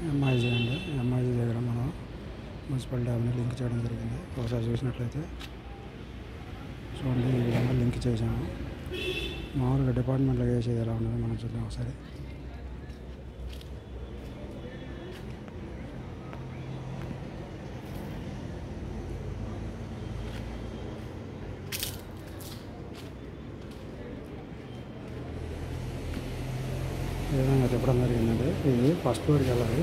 MIG అండి. MIG దగ్గర మనం మున్సిపల్ డ్యామ్ని లింక్ చేయడం జరిగింది. ఒకసారి చూసినట్లయితే చూడండి, ఈ విధంగా లింక్ చేసాము. మామూలుగా డిపార్ట్మెంట్లో వేసేది ఎలా ఉన్నది మనం చూద్దాం ఒకసారి. ఈ విధంగా చెప్పడం జరిగిందండి. ఇది ఫస్ట్ ఫ్లోర్కి వెళ్ళాలి.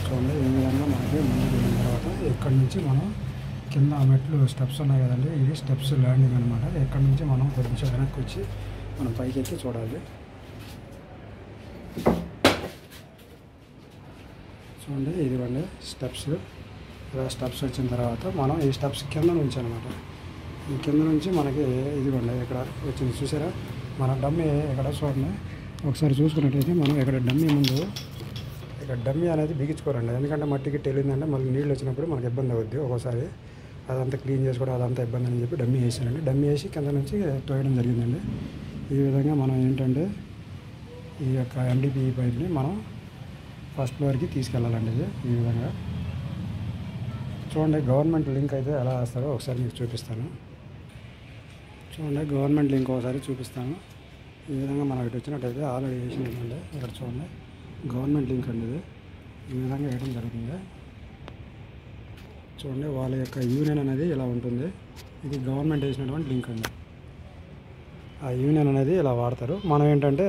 చూడండి, ఈ విధంగా మనకి ముందుకు వెళ్ళిన తర్వాత ఇక్కడ నుంచి మనం కింద మెట్లు స్టెప్స్ ఉన్నాయి కదండి, ఇది స్టెప్స్ ల్యాండింగ్ అనమాట. ఇక్కడ నుంచి మనం కొంచెం వెనక్కి వచ్చి మనం పైకి ఎక్కి చూడాలి. చూడండి, ఇదిగోండి స్టెప్స్. ఇలా స్టెప్స్ వచ్చిన తర్వాత మనం ఈ స్టెప్స్ కింద నుంచి అనమాట, ఈ కింద నుంచి మనకి ఇదిగోండి ఇక్కడ వచ్చింది చూసారా మన డమ్మీ. ఇక్కడ చూడండి, ఒకసారి చూసుకున్నట్లయితే మనం ఇక్కడ డమ్మీ ముందు ఇక్కడ డమ్మీ అనేది బిగించుకోరండి. ఎందుకంటే మట్టికి తెలియదంటే మళ్ళీ నీళ్ళు వచ్చినప్పుడు మనకు ఇబ్బంది అవుద్ది. ఒక్కోసారి అదంతా క్లీన్ చేసుకోవడం అదంతా ఇబ్బంది అని చెప్పి డమ్మీ వేసానండి. డమ్మీ వేసి కింద నుంచి తోయడం జరిగిందండి. ఈ విధంగా మనం ఏంటంటే ఈ యొక్క ఎన్డీపీ పైప్ని మనం ఫస్ట్ ఫ్లోర్కి తీసుకెళ్ళాలండి. ఇది ఈ విధంగా చూడండి. గవర్నమెంట్ లింక్ అయితే ఎలా వేస్తారో ఒకసారి మీకు చూపిస్తాను. చూడండి, గవర్నమెంట్ లింక్ ఒకసారి చూపిస్తాను. ఈ విధంగా మనం ఇటు వచ్చినట్టయితే ఆల్రెడీ వేసిందండి. ఇక్కడ చూడండి, గవర్నమెంట్ లింక్ అండి. ఇది ఈ విధంగా వేయడం జరుగుతుంది. చూడండి, వాళ్ళ యొక్క యూనియన్ అనేది ఇలా ఉంటుంది. ఇది గవర్నమెంట్ వేసినటువంటి లింక్ అండి. ఆ యూనియన్ అనేది ఇలా వాడతారు. మనం ఏంటంటే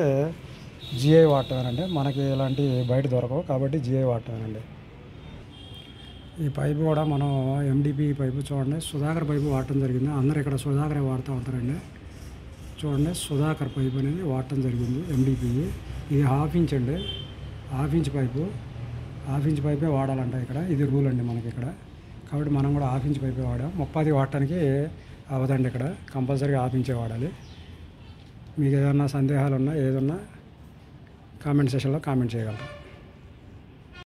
జిఐ వాడతానండి. మనకి ఇలాంటి బయట దొరకవు కాబట్టి జిఐ వాడతానండి. ఈ పైపు కూడా మనం ఎండిపి పైపు చూడండి, సుధాకర్ పైపు వాడటం జరిగింది. అందరు ఇక్కడ సుధాకరే వాడుతూ ఉంటారండి. చూడండి, సుధాకర్ పైపు అనేది వాడటం జరిగింది ఎండిపి. ఇది హాఫ్ ఇంచ్ అండి, half inch pipe. Half inch పైపే వాడాలంట ఇక్కడ. ఇది రూల్ అండి మనకి ఇక్కడ. కాబట్టి మనం కూడా హాఫ్ ఇంచ్ పైపే వాడాం. 30 వాడటానికి అవ్వదండి. ఇక్కడ కంపల్సరీగా హాఫ్ ఇంచే వాడాలి. మీకు ఏదన్నా సందేహాలు ఉన్నా ఏదన్నా కామెంట్ సెక్షన్లో కామెంట్ చేయగలరు.